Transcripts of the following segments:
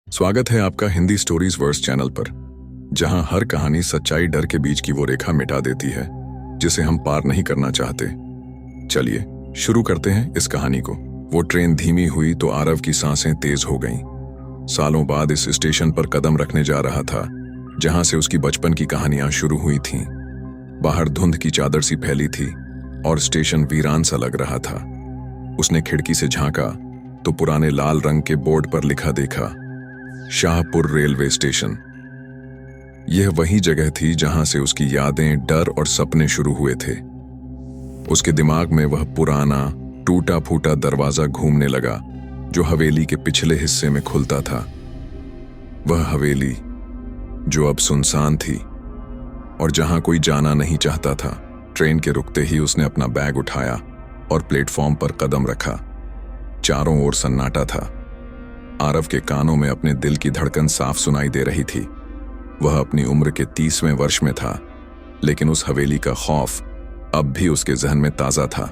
स्वागत है आपका हिंदी स्टोरीज वर्स चैनल पर, जहां हर कहानी सच्चाई डर के बीच की वो रेखा मिटा देती है जिसे हम पार नहीं करना चाहते। चलिए शुरू करते हैं इस कहानी को। वो ट्रेन धीमी हुई तो आरव की सांसें तेज हो गईं। सालों बाद इस स्टेशन पर कदम रखने जा रहा था जहां से उसकी बचपन की कहानियां शुरू हुई थीं। बाहर धुंध की चादर सी फैली थी और स्टेशन वीरान सा लग रहा था। उसने खिड़की से झांका तो पुराने लाल रंग के बोर्ड पर लिखा देखा, शाहपुर रेलवे स्टेशन। यह वही जगह थी जहां से उसकी यादें, डर और सपने शुरू हुए थे। उसके दिमाग में वह पुराना टूटा फूटा दरवाजा घूमने लगा जो हवेली के पिछले हिस्से में खुलता था। वह हवेली जो अब सुनसान थी और जहां कोई जाना नहीं चाहता था। ट्रेन के रुकते ही उसने अपना बैग उठाया और प्लेटफॉर्म पर कदम रखा। चारों ओर सन्नाटा था। आरव के कानों में अपने दिल की धड़कन साफ सुनाई दे रही थी। वह अपनी उम्र के 30वें वर्ष में था, लेकिन उस हवेली का खौफ अब भी उसके जहन में ताजा था।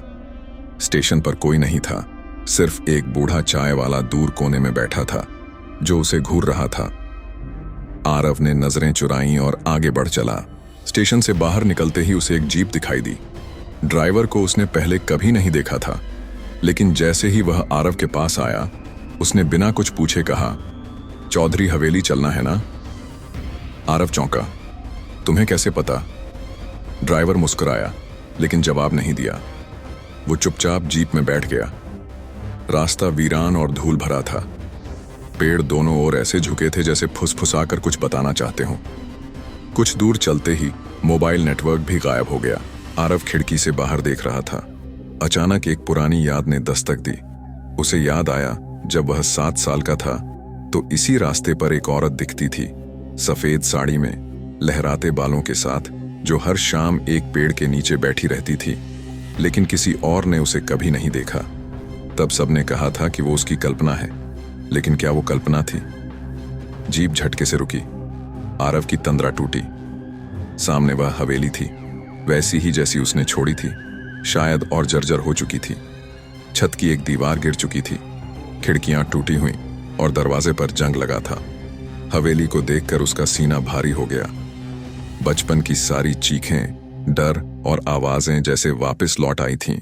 स्टेशन पर कोई नहीं था, सिर्फ एक बूढ़ा चाय वाला दूर कोने में बैठा था जो उसे घूर रहा था। आरव ने नजरें चुराईं और आगे बढ़ चला। स्टेशन से बाहर निकलते ही उसे एक जीप दिखाई दी। ड्राइवर को उसने पहले कभी नहीं देखा था, लेकिन जैसे ही वह आरव के पास आया उसने बिना कुछ पूछे कहा, चौधरी हवेली चलना है ना? आरव चौंका। तुम्हें कैसे पता? ड्राइवर मुस्कुराया लेकिन जवाब नहीं दिया। वो चुपचाप जीप में बैठ गया। रास्ता वीरान और धूल भरा था। पेड़ दोनों ओर ऐसे झुके थे जैसे फुसफुसाकर कुछ बताना चाहते हों। कुछ दूर चलते ही मोबाइल नेटवर्क भी गायब हो गया। आरव खिड़की से बाहर देख रहा था। अचानक एक पुरानी याद ने दस्तक दी। उसे याद आया जब वह 7 साल का था तो इसी रास्ते पर एक औरत दिखती थी, सफेद साड़ी में, लहराते बालों के साथ, जो हर शाम एक पेड़ के नीचे बैठी रहती थी, लेकिन किसी और ने उसे कभी नहीं देखा। तब सबने कहा था कि वो उसकी कल्पना है, लेकिन क्या वो कल्पना थी? जीप झटके से रुकी। आरव की तंद्रा टूटी। सामने वह हवेली थी, वैसी ही जैसी उसने छोड़ी थी, शायद और जर्जर हो चुकी थी। छत की एक दीवार गिर चुकी थी, खिड़कियां टूटी हुई और दरवाजे पर जंग लगा था। हवेली को देखकर उसका सीना भारी हो गया। बचपन की सारी चीखें, डर और आवाजें जैसे वापस लौट आई थीं।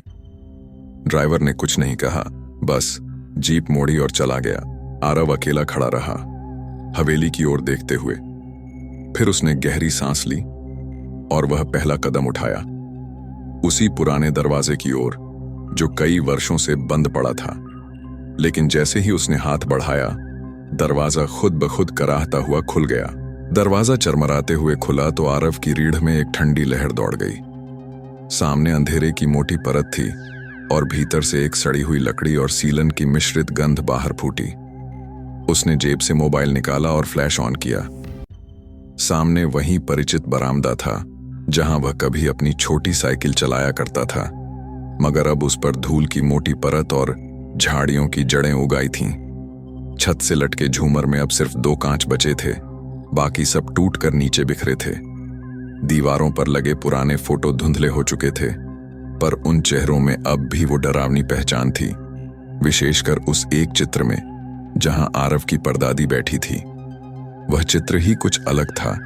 ड्राइवर ने कुछ नहीं कहा, बस जीप मोड़ी और चला गया। आरव अकेला खड़ा रहा, हवेली की ओर देखते हुए। फिर उसने गहरी सांस ली और वह पहला कदम उठाया, उसी पुराने दरवाजे की ओर जो कई वर्षों से बंद पड़ा था। लेकिन जैसे ही उसने हाथ बढ़ाया, दरवाजा खुद ब खुद कराहता हुआ खुल गया। दरवाजा चरमराते हुए खुला तो आरव की रीढ़ में एक ठंडी लहर दौड़ गई। सामने अंधेरे की मोटी परत थी और भीतर से एक सड़ी हुई लकड़ी और सीलन की मिश्रित गंध बाहर फूटी। उसने जेब से मोबाइल निकाला और फ्लैश ऑन किया। सामने वही परिचित बरामदा था जहां वह कभी अपनी छोटी साइकिल चलाया करता था, मगर अब उस पर धूल की मोटी परत और झाड़ियों की जड़ें उगाई थीं। छत से लटके झूमर में अब सिर्फ 2 कांच बचे थे, बाकी सब टूटकर नीचे बिखरे थे। दीवारों पर लगे पुराने फोटो धुंधले हो चुके थे, पर उन चेहरों में अब भी वो डरावनी पहचान थी, विशेषकर उस एक चित्र में जहां आरव की परदादी बैठी थी। वह चित्र ही कुछ अलग था,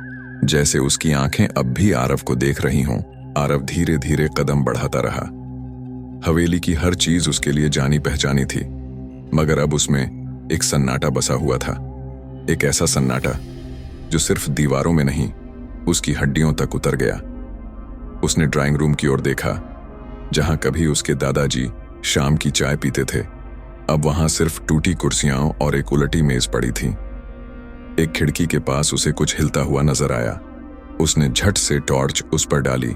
जैसे उसकी आंखें अब भी आरव को देख रही हों। आरव धीरे धीरे कदम बढ़ाता रहा। हवेली की हर चीज उसके लिए जानी पहचानी थी, मगर अब उसमें एक सन्नाटा बसा हुआ था। एक ऐसा सन्नाटा जो सिर्फ दीवारों में नहीं, उसकी हड्डियों तक उतर गया। उसने ड्राइंग रूम की ओर देखा, जहां कभी उसके दादाजी शाम की चाय पीते थे। अब वहां सिर्फ टूटी कुर्सियां और एक उलटी मेज पड़ी थी। एक खिड़की के पास उसे कुछ हिलता हुआ नजर आया। उसने झट से टॉर्च उस पर डाली।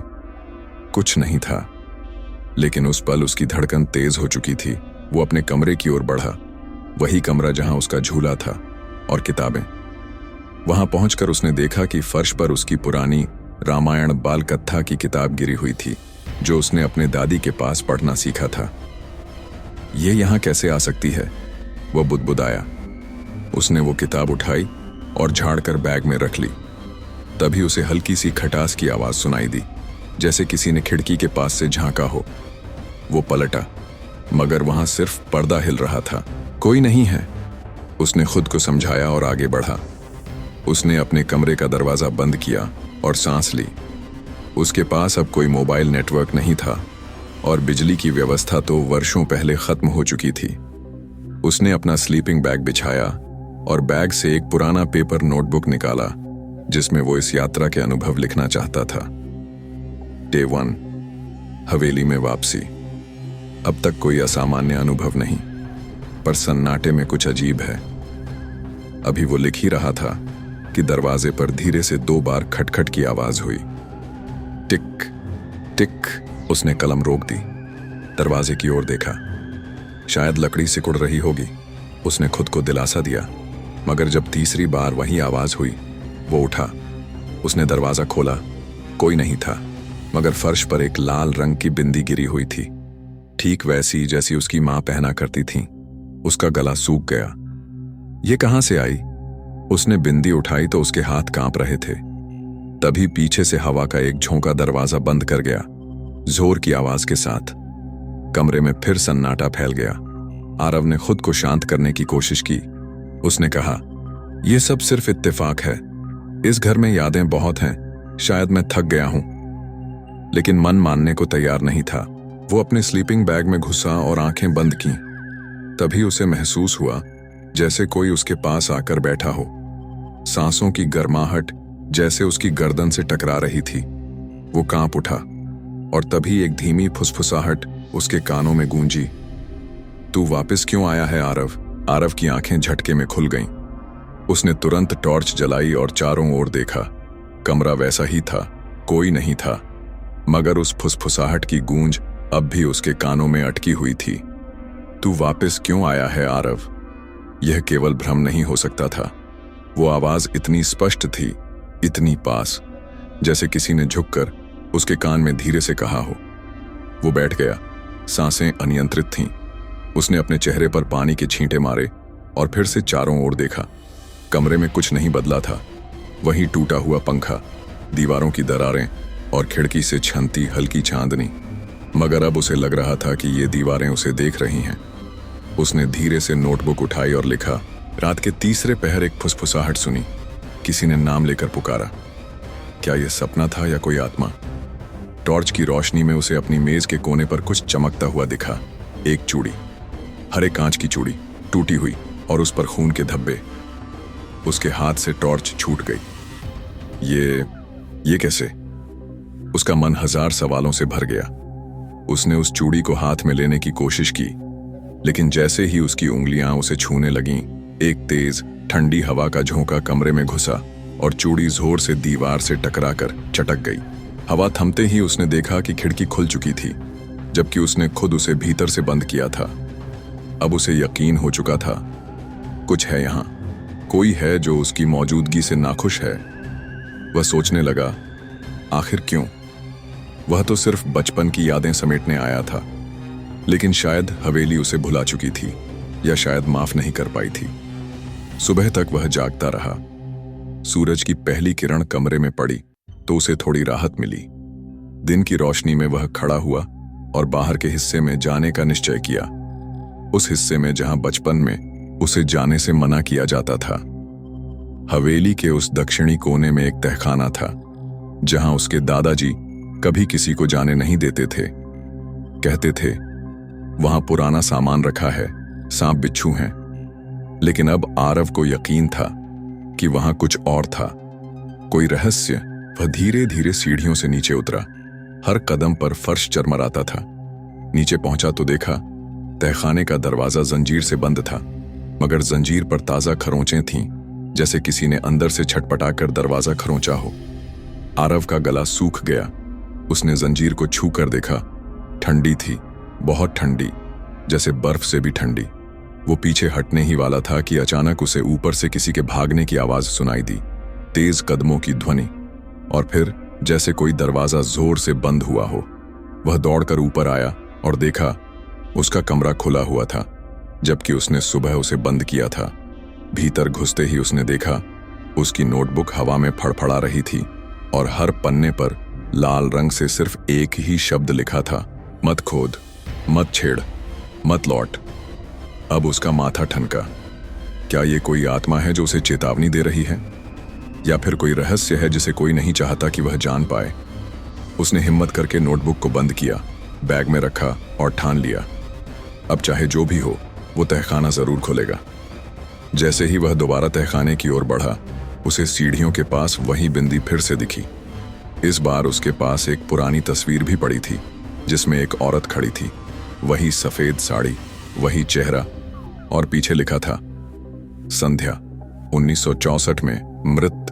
कुछ नहीं था, लेकिन उस पल उसकी धड़कन तेज हो चुकी थी। वो अपने कमरे की ओर बढ़ा, वही कमरा जहां उसका झूला था और किताबें। वहां पहुंचकर उसने देखा कि फर्श पर उसकी पुरानी रामायण बाल कथा की किताब गिरी हुई थी, जो उसने अपने दादी के पास पढ़ना सीखा था। ये यहां कैसे आ सकती है? वह बुदबुदाया। उसने वो किताब उठाई और झाड़कर बैग में रख ली। तभी उसे हल्की सी खटास की आवाज सुनाई दी, जैसे किसी ने खिड़की के पास से झांका हो। वो पलटा, मगर वहां सिर्फ पर्दा हिल रहा था। कोई नहीं है, उसने खुद को समझाया और आगे बढ़ा। उसने अपने कमरे का दरवाजा बंद किया और सांस ली। उसके पास अब कोई मोबाइल नेटवर्क नहीं था और बिजली की व्यवस्था तो वर्षों पहले खत्म हो चुकी थी। उसने अपना स्लीपिंग बैग बिछाया और बैग से एक पुराना पेपर नोटबुक निकाला जिसमें वो इस यात्रा के अनुभव लिखना चाहता था। डे 1, हवेली में वापसी। अब तक कोई असामान्य अनुभव नहीं, पर सन्नाटे में कुछ अजीब है। अभी वो लिख ही रहा था कि दरवाजे पर धीरे से 2 बार खटखट की आवाज हुई। टिक टिक। उसने कलम रोक दी, दरवाजे की ओर देखा। शायद लकड़ी सिकुड़ रही होगी, उसने खुद को दिलासा दिया। मगर जब तीसरी बार वही आवाज हुई, वो उठा। उसने दरवाजा खोला, कोई नहीं था, मगर फर्श पर एक लाल रंग की बिंदी गिरी हुई थी, ठीक वैसी जैसी उसकी मां पहना करती थी। उसका गला सूख गया। ये कहां से आई? उसने बिंदी उठाई तो उसके हाथ कांप रहे थे। तभी पीछे से हवा का एक झोंका दरवाजा बंद कर गया, जोर की आवाज के साथ। कमरे में फिर सन्नाटा फैल गया। आरव ने खुद को शांत करने की कोशिश की। उसने कहा, यह सब सिर्फ इत्तेफाक है। इस घर में यादें बहुत हैं, शायद मैं थक गया हूं। लेकिन मन मानने को तैयार नहीं था। वो अपने स्लीपिंग बैग में घुसा और आंखें बंद की। तभी उसे महसूस हुआ जैसे कोई उसके पास आकर बैठा हो। सांसों की गर्माहट जैसे उसकी गर्दन से टकरा रही थी। वो कांप उठा और तभी एक धीमी फुसफुसाहट उसके कानों में गूंजी। तू वापस क्यों आया है आरव? आरव की आंखें झटके में खुल गईं। उसने तुरंत टॉर्च जलाई और चारों ओर देखा। कमरा वैसा ही था, कोई नहीं था, मगर उस फुसफुसाहट की गूंज अब भी उसके कानों में अटकी हुई थी। तू वापस क्यों आया है आरव? यह केवल भ्रम नहीं हो सकता था। वो आवाज इतनी स्पष्ट थी, इतनी पास, जैसे किसी ने झुककर उसके कान में धीरे से कहा हो। वो बैठ गया, सांसें अनियंत्रित थीं। उसने अपने चेहरे पर पानी के छींटे मारे और फिर से चारों ओर देखा। कमरे में कुछ नहीं बदला था। वही टूटा हुआ पंखा, दीवारों की दरारें और खिड़की से छनती हल्की चांदनी। मगर अब उसे लग रहा था कि ये दीवारें उसे देख रही हैं। उसने धीरे से नोटबुक उठाई और लिखा। रात के तीसरे पहर एक फुसफुसाहट सुनी। किसी ने नाम लेकर पुकारा। क्या यह सपना था या कोई आत्मा? टॉर्च की रोशनी में उसे अपनी मेज के कोने पर कुछ चमकता हुआ दिखा। एक चूड़ी, हरे कांच की चूड़ी, टूटी हुई और उस पर खून के धब्बे। उसके हाथ से टॉर्च छूट गई। ये कैसे? उसका मन 1000 सवालों से भर गया। उसने उस चूड़ी को हाथ में लेने की कोशिश की, लेकिन जैसे ही उसकी उंगलियां उसे छूने लगीं, एक तेज ठंडी हवा का झोंका कमरे में घुसा और चूड़ी जोर से दीवार से टकराकर चटक गई। हवा थमते ही उसने देखा कि खिड़की खुल चुकी थी, जबकि उसने खुद उसे भीतर से बंद किया था। अब उसे यकीन हो चुका था, कुछ है यहाँ, कोई है जो उसकी मौजूदगी से नाखुश है। वह सोचने लगा, आखिर क्यों? वह तो सिर्फ बचपन की यादें समेटने आया था, लेकिन शायद हवेली उसे भुला चुकी थी या शायद माफ नहीं कर पाई थी। सुबह तक वह जागता रहा। सूरज की पहली किरण कमरे में पड़ी तो उसे थोड़ी राहत मिली। दिन की रोशनी में वह खड़ा हुआ और बाहर के हिस्से में जाने का निश्चय किया, उस हिस्से में जहां बचपन में उसे जाने से मना किया जाता था। हवेली के उस दक्षिणी कोने में एक तहखाना था, जहां उसके दादाजी कभी किसी को जाने नहीं देते थे। कहते थे, वहां पुराना सामान रखा है, सांप बिच्छू हैं। लेकिन अब आरव को यकीन था कि वहां कुछ और था, कोई रहस्य। वह धीरे धीरे सीढ़ियों से नीचे उतरा। हर कदम पर फर्श चरमराता था। नीचे पहुंचा तो देखा तहखाने का दरवाजा जंजीर से बंद था, मगर जंजीर पर ताजा खरोंचें थीं, जैसे किसी ने अंदर से छटपटाकर दरवाजा खरोंचा हो। आरव का गला सूख गया। उसने जंजीर को छू कर देखा। ठंडी थी, बहुत ठंडी, जैसे बर्फ से भी ठंडी। वो पीछे हटने ही वाला था कि अचानक उसे ऊपर से किसी के भागने की आवाज सुनाई दी, तेज कदमों की ध्वनि, और फिर जैसे कोई दरवाजा जोर से बंद हुआ हो। वह दौड़कर ऊपर आया और देखा उसका कमरा खुला हुआ था, जबकि उसने सुबह उसे बंद किया था। भीतर घुसते ही उसने देखा उसकी नोटबुक हवा में फड़फड़ा रही थी और हर पन्ने पर लाल रंग से सिर्फ एक ही शब्द लिखा था, मत खोद, मत छेड़, मत लौट। अब उसका माथा ठनका। क्या ये कोई आत्मा है जो उसे चेतावनी दे रही है, या फिर कोई रहस्य है जिसे कोई नहीं चाहता कि वह जान पाए। उसने हिम्मत करके नोटबुक को बंद किया, बैग में रखा और ठान लिया, अब चाहे जो भी हो वो तहखाना जरूर खोलेगा। जैसे ही वह दोबारा तहखाने की ओर बढ़ा, उसे सीढ़ियों के पास वही बिंदी फिर से दिखी। इस बार उसके पास एक पुरानी तस्वीर भी पड़ी थी जिसमें एक औरत खड़ी थी, वही सफेद साड़ी, वही चेहरा, और पीछे लिखा था संध्या 1964 में मृत।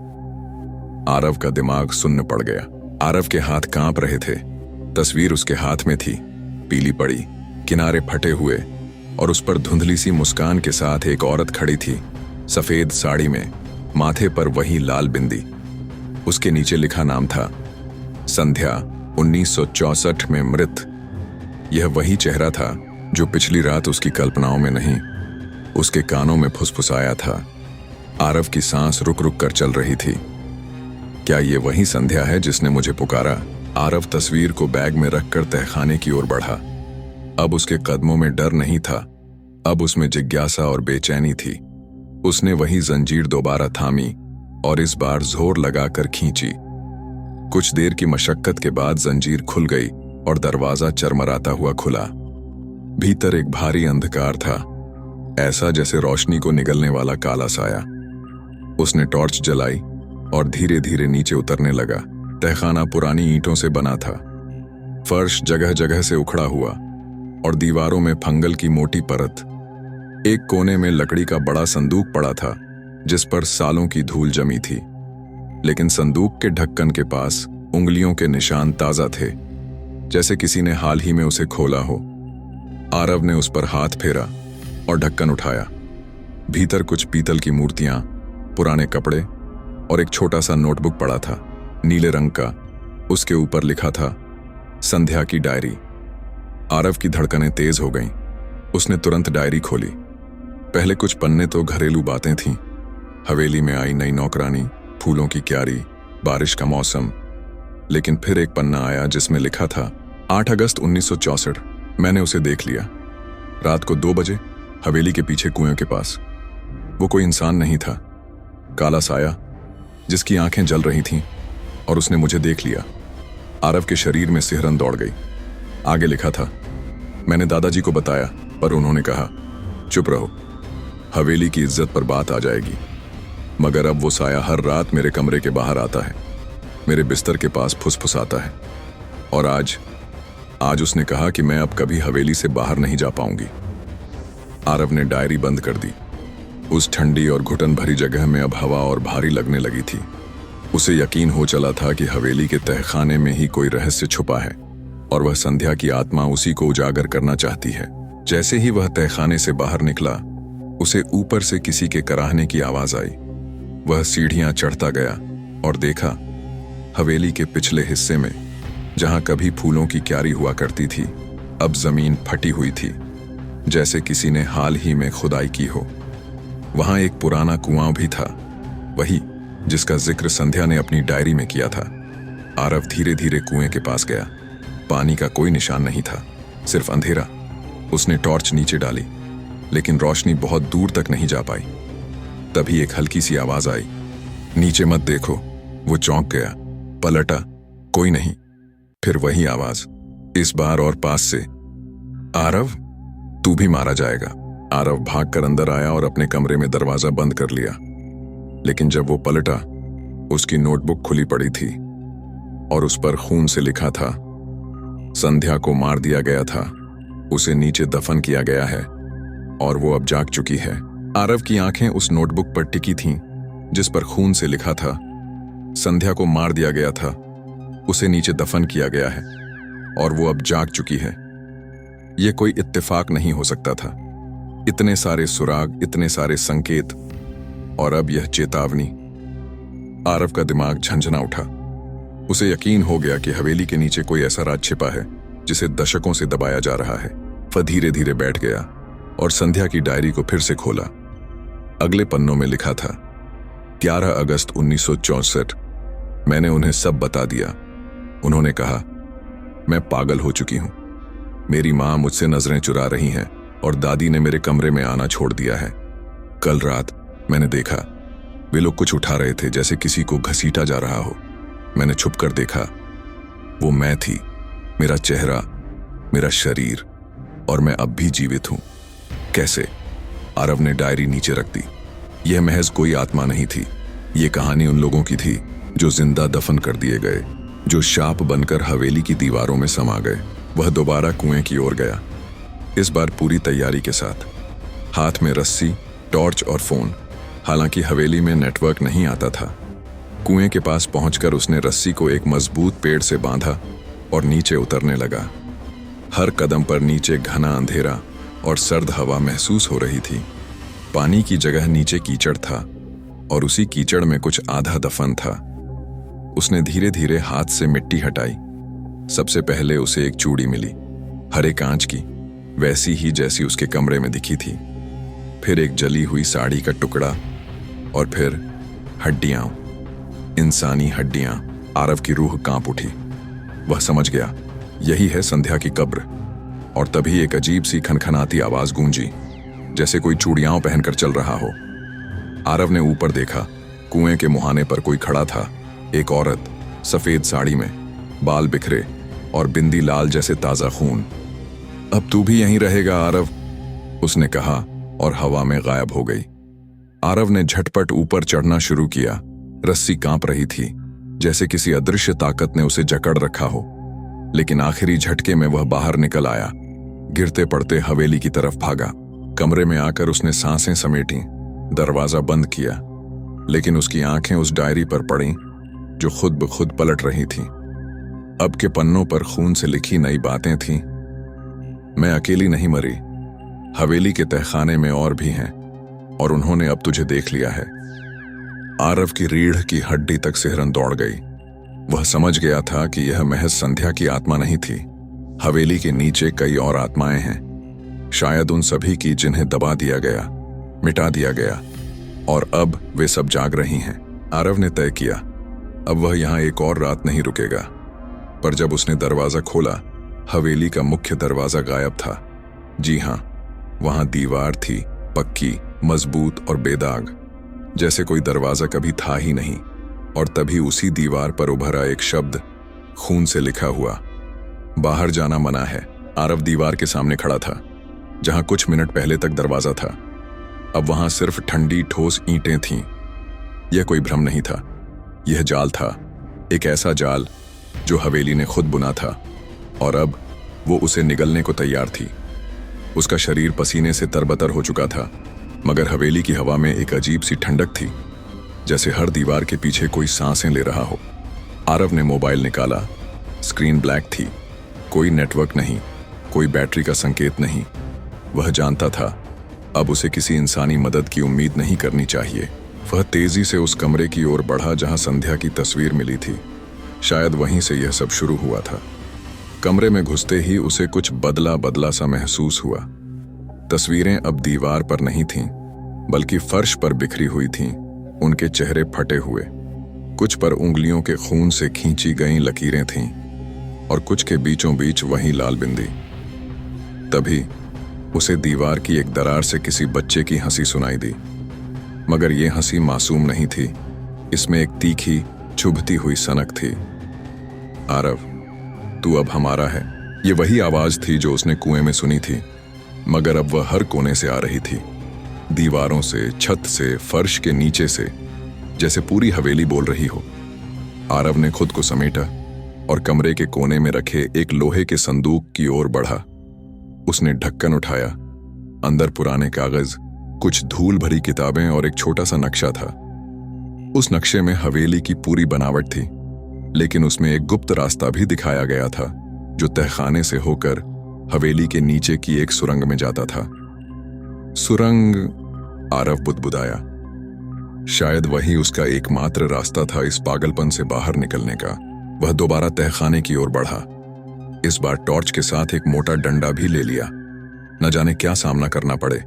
आरव का दिमाग सुन्न पड़ गया। आरव के हाथ कांप रहे थे। तस्वीर उसके हाथ में थी, पीली पड़ी, किनारे फटे हुए, और उस पर धुंधली सी मुस्कान के साथ एक औरत खड़ी थी, सफेद साड़ी में, माथे पर वही लाल बिंदी। उसके नीचे लिखा नाम था संध्या 1964 में मृत। यह वही चेहरा था जो पिछली रात उसकी कल्पनाओं में नहीं, उसके कानों में फुसफुसाया था। आरव की सांस रुक रुक कर चल रही थी। क्या ये वही संध्या है जिसने मुझे पुकारा? आरव तस्वीर को बैग में रखकर तहखाने की ओर बढ़ा। अब उसके कदमों में डर नहीं था, अब उसमें जिज्ञासा और बेचैनी थी। उसने वही जंजीर दोबारा थामी और इस बार जोर लगाकर खींची। कुछ देर की मशक्कत के बाद जंजीर खुल गई और दरवाजा चरमराता हुआ खुला। भीतर एक भारी अंधकार था, ऐसा जैसे रोशनी को निगलने वाला काला साया। उसने टॉर्च जलाई और धीरे धीरे नीचे उतरने लगा। तहखाना पुरानी ईंटों से बना था। फर्श जगह जगह से उखड़ा हुआ और दीवारों में फंगल की मोटी परत। एक कोने में लकड़ी का बड़ा संदूक पड़ा था जिस पर सालों की धूल जमी थी, लेकिन संदूक के ढक्कन के पास उंगलियों के निशान ताजा थे, जैसे किसी ने हाल ही में उसे खोला हो। आरव ने उस पर हाथ फेरा और ढक्कन उठाया। भीतर कुछ पीतल की मूर्तियां, पुराने कपड़े और एक छोटा सा नोटबुक पड़ा था, नीले रंग का। उसके ऊपर लिखा था संध्या की डायरी। आरव की धड़कनें तेज हो गईं। उसने तुरंत डायरी खोली। पहले कुछ पन्ने तो घरेलू बातें थीं, हवेली में आई नई नौकरानी, फूलों की क्यारी, बारिश का मौसम। लेकिन फिर एक पन्ना आया जिसमें लिखा था 8 अगस्त 1964। मैंने उसे देख लिया। रात को 2 बजे हवेली के पीछे कुएं के पास। वो कोई इंसान नहीं था, काला साया जिसकी आंखें जल रही थीं, और उसने मुझे देख लिया। आरव के शरीर में सिहरन दौड़ गई। आगे लिखा था मैंने दादाजी को बताया, पर उन्होंने कहा चुप रहो, हवेली की इज्जत पर बात आ जाएगी। मगर अब वो साया हर रात मेरे कमरे के बाहर आता है, मेरे बिस्तर के पास फुसफुसाता है। और आज उसने कहा कि मैं अब कभी हवेली से बाहर नहीं जा पाऊंगी। आरव ने डायरी बंद कर दी। उस ठंडी और घुटन भरी जगह में अब हवा और भारी लगने लगी थी। उसे यकीन हो चला था कि हवेली के तहखाने में ही कोई रहस्य छुपा है और वह संध्या की आत्मा उसी को उजागर करना चाहती है। जैसे ही वह तहखाने से बाहर निकला, उसे ऊपर से किसी के कराहने की आवाज आई। वह सीढ़ियां चढ़ता गया और देखा हवेली के पिछले हिस्से में, जहां कभी फूलों की क्यारी हुआ करती थी, अब जमीन फटी हुई थी, जैसे किसी ने हाल ही में खुदाई की हो। वहां एक पुराना कुआं भी था, वही जिसका जिक्र संध्या ने अपनी डायरी में किया था। आरव धीरे धीरे कुएं के पास गया। पानी का कोई निशान नहीं था, सिर्फ अंधेरा। उसने टॉर्च नीचे डाली, लेकिन रोशनी बहुत दूर तक नहीं जा पाई। तभी एक हल्की सी आवाज आई, नीचे मत देखो। वो चौंक गया, पलटा, कोई नहीं। फिर वही आवाज, इस बार और पास से, आरव तू भी मारा जाएगा। आरव भागकर अंदर आया और अपने कमरे में दरवाजा बंद कर लिया। लेकिन जब वो पलटा, उसकी नोटबुक खुली पड़ी थी और उस पर खून से लिखा था संध्या को मार दिया गया था, उसे नीचे दफन किया गया है और वो अब जाग चुकी है। आरव की आंखें उस नोटबुक पर टिकी थीं जिस पर खून से लिखा था संध्या को मार दिया गया था, उसे नीचे दफन किया गया है और वो अब जाग चुकी है। ये कोई इत्तेफाक नहीं हो सकता था। इतने सारे सुराग, इतने सारे संकेत, और अब यह चेतावनी। आरव का दिमाग झंझना उठा। उसे यकीन हो गया कि हवेली के नीचे कोई ऐसा राज छिपा है जिसे दशकों से दबाया जा रहा है। वह धीरे धीरे बैठ गया और संध्या की डायरी को फिर से खोला। अगले पन्नों में लिखा था 11 अगस्त 1964। मैंने उन्हें सब बता दिया। उन्होंने कहा मैं पागल हो चुकी हूं, मेरी मां मुझसे नजरें चुरा रही हैं और दादी ने मेरे कमरे में आना छोड़ दिया है। कल रात मैंने देखा, वे लोग कुछ उठा रहे थे, जैसे किसी को घसीटा जा रहा हो। मैंने छुप कर देखा। वो मैं थी, मेरा चेहरा, मेरा शरीर, और मैं अब भी जीवित हूं। कैसे? आरव ने डायरी नीचे रख दी। यह महज कोई आत्मा नहीं थी। ये कहानी उन लोगों की थी जो जिंदा दफन कर दिए गए, जो शाप बनकर हवेली की दीवारों में समा गए। वह दोबारा कुएं की ओर गया, इस बार पूरी तैयारी के साथ। हाथ में रस्सी, टॉर्च और फोन। हालांकि हवेली में नेटवर्क नहीं आता था। कुएं के पास पहुंचकर उसने रस्सी को एक मजबूत पेड़ से बांधा और नीचे उतरने लगा। हर कदम पर नीचे घना अंधेरा और सर्द हवा महसूस हो रही थी। पानी की जगह नीचे कीचड़ था और उसी कीचड़ में कुछ आधा दफन था। उसने धीरे धीरे हाथ से मिट्टी हटाई। सबसे पहले उसे एक चूड़ी मिली, हरे कांच की, वैसी ही जैसी उसके कमरे में दिखी थी। फिर एक जली हुई साड़ी का टुकड़ा और फिर हड्डियां, इंसानी हड्डियां। आरव की रूह कांप उठी। वह समझ गया, यही है संध्या की कब्र। और तभी एक अजीब सी खनखनाती आवाज गूंजी, जैसे कोई चूड़ियां पहनकर चल रहा हो। आरव ने ऊपर देखा। कुएं के मुहाने पर कोई खड़ा था, एक औरत, सफेद साड़ी में, बाल बिखरे और बिंदी लाल जैसे ताजा खून। अब तू भी यहीं रहेगा आरव, उसने कहा और हवा में गायब हो गई। आरव ने झटपट ऊपर चढ़ना शुरू किया। रस्सी कांप रही थी, जैसे किसी अदृश्य ताकत ने उसे जकड़ रखा हो। लेकिन आखिरी झटके में वह बाहर निकल आया। गिरते पड़ते हवेली की तरफ भागा। कमरे में आकर उसने सांसें समेटी, दरवाजा बंद किया। लेकिन उसकी आंखें उस डायरी पर पड़ीं जो खुद ब खुद पलट रही थीं। अब के पन्नों पर खून से लिखी नई बातें थीं। मैं अकेली नहीं मरी, हवेली के तहखाने में और भी हैं, और उन्होंने अब तुझे देख लिया है। आरव की रीढ़ की हड्डी तक सिहरन दौड़ गई। वह समझ गया था कि यह महज संध्या की आत्मा नहीं थी। हवेली के नीचे कई और आत्माएं हैं, शायद उन सभी की जिन्हें दबा दिया गया, मिटा दिया गया, और अब वे सब जाग रही हैं। आरव ने तय किया, अब वह यहां एक और रात नहीं रुकेगा। पर जब उसने दरवाजा खोला, हवेली का मुख्य दरवाजा गायब था। जी हां, वहां दीवार थी, पक्की, मजबूत और बेदाग, जैसे कोई दरवाजा कभी था ही नहीं। और तभी उसी दीवार पर उभरा एक शब्द, खून से लिखा हुआ, बाहर जाना मना है। आरव दीवार के सामने खड़ा था, जहां कुछ मिनट पहले तक दरवाजा था। अब वहां सिर्फ ठंडी ठोस ईंटें थीं। यह कोई भ्रम नहीं था, यह जाल था, एक ऐसा जाल जो हवेली ने खुद बुना था, और अब वो उसे निगलने को तैयार थी। उसका शरीर पसीने से तरबतर हो चुका था, मगर हवेली की हवा में एक अजीब सी ठंडक थी, जैसे हर दीवार के पीछे कोई सांसें ले रहा हो। आरव ने मोबाइल निकाला। स्क्रीन ब्लैक थी, कोई नेटवर्क नहीं, कोई बैटरी का संकेत नहीं। वह जानता था, अब उसे किसी इंसानी मदद की उम्मीद नहीं करनी चाहिए। वह तेजी से उस कमरे की ओर बढ़ा जहां संध्या की तस्वीर मिली थी। शायद वहीं से यह सब शुरू हुआ था। कमरे में घुसते ही उसे कुछ बदला बदला सा महसूस हुआ। तस्वीरें अब दीवार पर नहीं थीं, बल्कि फर्श पर बिखरी हुई थीं। उनके चेहरे फटे हुए, कुछ पर उंगलियों के खून से खींची गई लकीरें थीं, और कुछ के बीचों बीच वही लाल बिंदी। तभी उसे दीवार की एक दरार से किसी बच्चे की हंसी सुनाई दी, मगर यह हंसी मासूम नहीं थी। इसमें एक तीखी, चुभती हुई सनक थी। आरव, तू अब हमारा है। ये वही आवाज थी जो उसने कुएं में सुनी थी, मगर अब वह हर कोने से आ रही थी, दीवारों से, छत से, फर्श के नीचे से, जैसे पूरी हवेली बोल रही हो। आरव ने खुद को समेटा और कमरे के कोने में रखे एक लोहे के संदूक की ओर बढ़ा। उसने ढक्कन उठाया। अंदर पुराने कागज, कुछ धूल भरी किताबें और एक छोटा सा नक्शा था। उस नक्शे में हवेली की पूरी बनावट थी, लेकिन उसमें एक गुप्त रास्ता भी दिखाया गया था, जो तहखाने से होकर हवेली के नीचे की एक सुरंग में जाता था। सुरंग? आरव बुदबुदाया। शायद वही उसका एकमात्र रास्ता था इस पागलपन से बाहर निकलने का। वह दोबारा तहखाने की ओर बढ़ा। इस बार टॉर्च के साथ एक मोटा डंडा भी ले लिया, न जाने क्या सामना करना पड़े।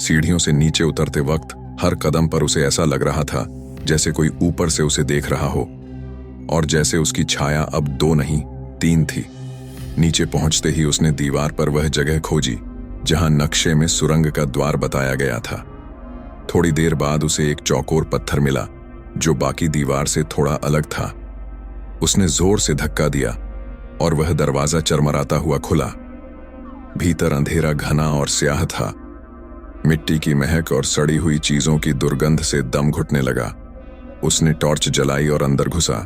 सीढ़ियों से नीचे उतरते वक्त हर कदम पर उसे ऐसा लग रहा था जैसे कोई ऊपर से उसे देख रहा हो, और जैसे उसकी छाया अब 2 नहीं 3 थी। नीचे पहुंचते ही उसने दीवार पर वह जगह खोजी जहां नक्शे में सुरंग का द्वार बताया गया था। थोड़ी देर बाद उसे एक चौकोर पत्थर मिला जो बाकी दीवार से थोड़ा अलग था। उसने जोर से धक्का दिया और वह दरवाजा चरमराता हुआ खुला। भीतर अंधेरा घना और स्याह था। मिट्टी की महक और सड़ी हुई चीजों की दुर्गंध से दम घुटने लगा। उसने टॉर्च जलाई और अंदर घुसा।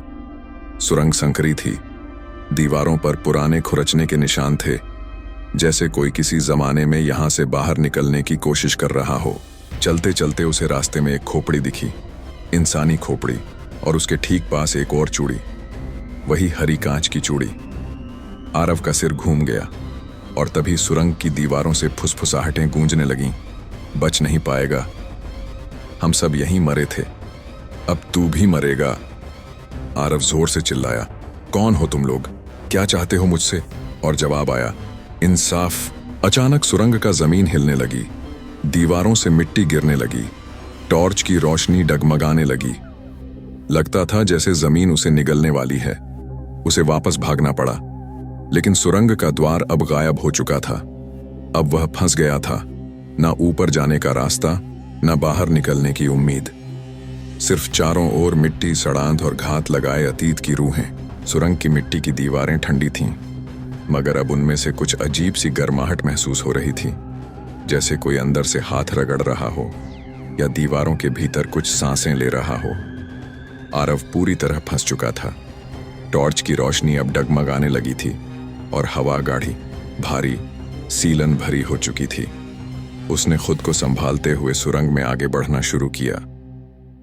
सुरंग संकरी थी। दीवारों पर पुराने खुरचने के निशान थे, जैसे कोई किसी जमाने में यहां से बाहर निकलने की कोशिश कर रहा हो। चलते चलते उसे रास्ते में एक खोपड़ी दिखी, इंसानी खोपड़ी, और उसके ठीक पास एक और चूड़ी, वही हरी कांच की चूड़ी। आरव का सिर घूम गया और तभी सुरंग की दीवारों से फुसफुसाहटें गूंजने लगीं। बच नहीं पाएगा, हम सब यहीं मरे थे, अब तू भी मरेगा। आरव जोर से चिल्लाया, कौन हो तुम लोग, क्या चाहते हो मुझसे? और जवाब आया, इंसाफ। अचानक सुरंग का जमीन हिलने लगी, दीवारों से मिट्टी गिरने लगी, टॉर्च की रोशनी डगमगाने लगी। लगता था जैसे जमीन उसे निगलने वाली है। उसे वापस भागना पड़ा, लेकिन सुरंग का द्वार अब गायब हो चुका था। अब वह फंस गया था, ना ऊपर जाने का रास्ता, ना बाहर निकलने की उम्मीद। सिर्फ चारों ओर मिट्टी, सड़ांध और घात लगाए अतीत की रूहें। सुरंग की मिट्टी की दीवारें ठंडी थीं, मगर अब उनमें से कुछ अजीब सी गर्माहट महसूस हो रही थी, जैसे कोई अंदर से हाथ रगड़ रहा हो या दीवारों के भीतर कुछ सांसें ले रहा हो। आरव पूरी तरह फंस चुका था। टॉर्च की रोशनी अब डगमगाने लगी थी और हवा गाढ़ी, भारी, सीलन भरी हो चुकी थी। उसने खुद को संभालते हुए सुरंग में आगे बढ़ना शुरू किया।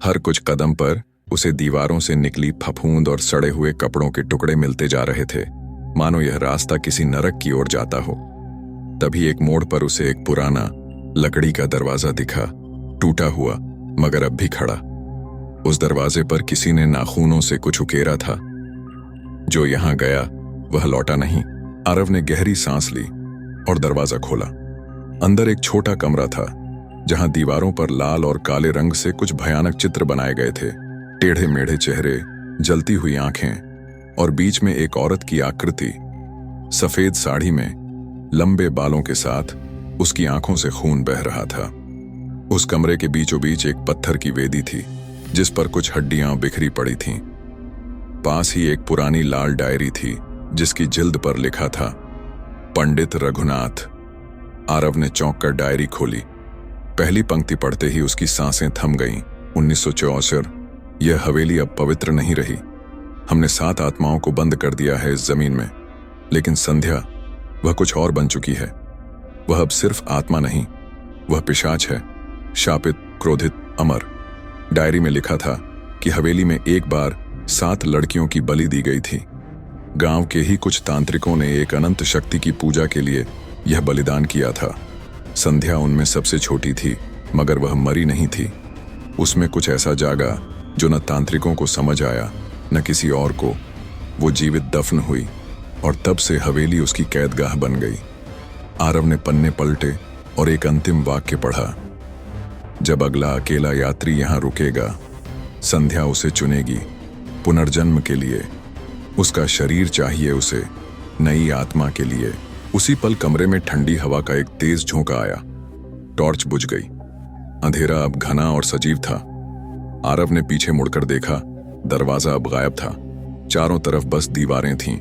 हर कुछ कदम पर उसे दीवारों से निकली फफूंद और सड़े हुए कपड़ों के टुकड़े मिलते जा रहे थे, मानो यह रास्ता किसी नरक की ओर जाता हो। तभी एक मोड़ पर उसे एक पुराना लकड़ी का दरवाजा दिखा, टूटा हुआ मगर अब भी खड़ा। उस दरवाजे पर किसी ने नाखूनों से कुछ उकेरा था। जो यहां गया वह लौटा नहीं। आरव ने गहरी सांस ली और दरवाजा खोला। अंदर एक छोटा कमरा था, जहां दीवारों पर लाल और काले रंग से कुछ भयानक चित्र बनाए गए थे। टेढ़े मेढ़े चेहरे, जलती हुई आंखें और बीच में एक औरत की आकृति, सफेद साड़ी में, लंबे बालों के साथ। उसकी आंखों से खून बह रहा था। उस कमरे के बीचों बीच एक पत्थर की वेदी थी, जिस पर कुछ हड्डियां बिखरी पड़ी थीं। पास ही एक पुरानी लाल डायरी थी, जिसकी जिल्द पर लिखा था, पंडित रघुनाथ। आरव ने चौंक कर डायरी खोली। पहली पंक्ति पढ़ते ही उसकी सांसें थम गईं। 1964। यह हवेली अब पवित्र नहीं रही। हमने 7 आत्माओं को बंद कर दिया है इस जमीन में, लेकिन संध्या, वह कुछ और बन चुकी है। वह अब सिर्फ आत्मा नहीं, वह पिशाच है, शापित, क्रोधित, अमर। डायरी में लिखा था कि हवेली में एक बार 7 लड़कियों की बलि दी गई थी। गांव के ही कुछ तांत्रिकों ने एक अनंत शक्ति की पूजा के लिए यह बलिदान किया था। संध्या उनमें सबसे छोटी थी, मगर वह मरी नहीं थी। उसमें कुछ ऐसा जागा जो न तांत्रिकों को समझ आया, न किसी और को। वो जीवित दफन हुई और तब से हवेली उसकी कैदगाह बन गई। आरव ने पन्ने पलटे और एक अंतिम वाक्य पढ़ा, जब अगला अकेला यात्री यहां रुकेगा, संध्या उसे चुनेगी पुनर्जन्म के लिए। उसका शरीर चाहिए उसे नई आत्मा के लिए। उसी पल कमरे में ठंडी हवा का एक तेज झोंका आया। टॉर्च बुझ गई। अंधेरा अब घना और सजीव था। आरव ने पीछे मुड़कर देखा, दरवाजा अब गायब था। चारों तरफ बस दीवारें थीं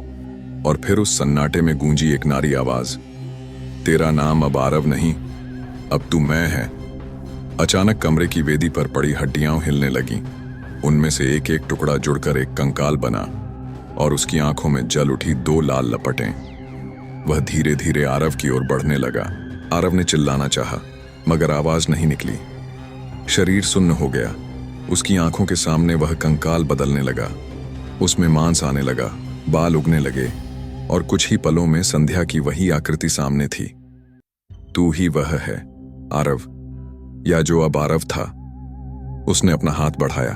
और फिर उस सन्नाटे में गूंजी एक नारी आवाज, तेरा नाम अब आरव नहीं, अब तू मैं है। अचानक कमरे की वेदी पर पड़ी हड्डियां हिलने लगीं। उनमें से एक एक टुकड़ा जुड़कर एक कंकाल बना और उसकी आंखों में जल उठी 2 लाल लपटें। वह धीरे धीरे आरव की ओर बढ़ने लगा। आरव ने चिल्लाना चाहा, मगर आवाज नहीं निकली। शरीर सुन्न हो गया। उसकी आंखों के सामने वह कंकाल बदलने लगा। उसमें मांस आने लगा, बाल उगने लगे और कुछ ही पलों में संध्या की वही आकृति सामने थी। तू ही वह है आरव, या जो अब आरव था। उसने अपना हाथ बढ़ाया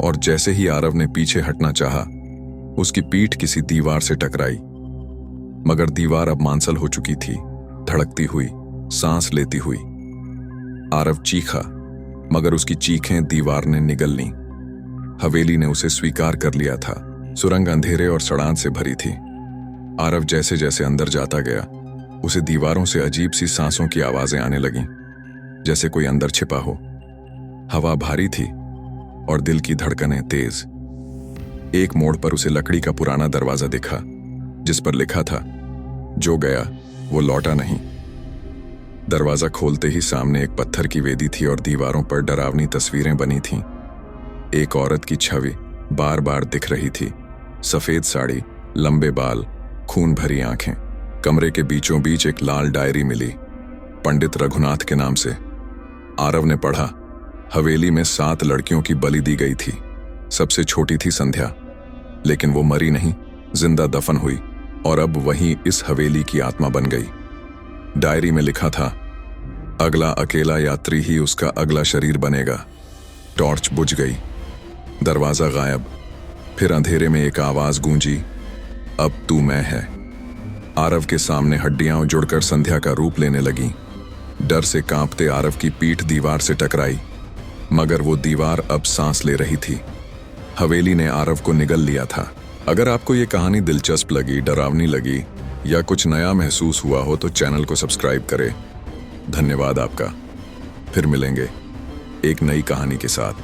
और जैसे ही आरव ने पीछे हटना चाहा, उसकी पीठ किसी दीवार से टकराई। मगर दीवार अब मांसल हो चुकी थी, धड़कती हुई, सांस लेती हुई। आरव चीखा, मगर उसकी चीखें दीवार ने निगल लीं। हवेली ने उसे स्वीकार कर लिया था। सुरंग अंधेरे और सड़ांध से भरी थी। आरव जैसे जैसे अंदर जाता गया, उसे दीवारों से अजीब सी सांसों की आवाजें आने लगीं, जैसे कोई अंदर छिपा हो। हवा भारी थी और दिल की धड़कनें तेज। एक मोड़ पर उसे लकड़ी का पुराना दरवाजा दिखा जिस पर लिखा था, जो गया वो लौटा नहीं। दरवाजा खोलते ही सामने एक पत्थर की वेदी थी और दीवारों पर डरावनी तस्वीरें बनी थीं। एक औरत की छवि बार बार दिख रही थी, सफेद साड़ी, लंबे बाल, खून भरी आंखें। कमरे के बीचों बीच एक लाल डायरी मिली, पंडित रघुनाथ के नाम से। आरव ने पढ़ा, हवेली में 7 लड़कियों की बलि दी गई थी। सबसे छोटी थी संध्या, लेकिन वो मरी नहीं, जिंदा दफन हुई और अब वहीं इस हवेली की आत्मा बन गई। डायरी में लिखा था, अगला अकेला यात्री ही उसका अगला शरीर बनेगा। टॉर्च बुझ गई, दरवाजा गायब। फिर अंधेरे में एक आवाज गूंजी, अब तू मैं है। आरव के सामने हड्डियां जुड़कर संध्या का रूप लेने लगी। डर से कांपते आरव की पीठ दीवार से टकराई, मगर वो दीवार अब सांस ले रही थी। हवेली ने आरव को निगल लिया था। अगर आपको ये कहानी दिलचस्प लगी, डरावनी लगी या कुछ नया महसूस हुआ हो तो चैनल को सब्सक्राइब करें। धन्यवाद आपका। फिर मिलेंगे एक नई कहानी के साथ।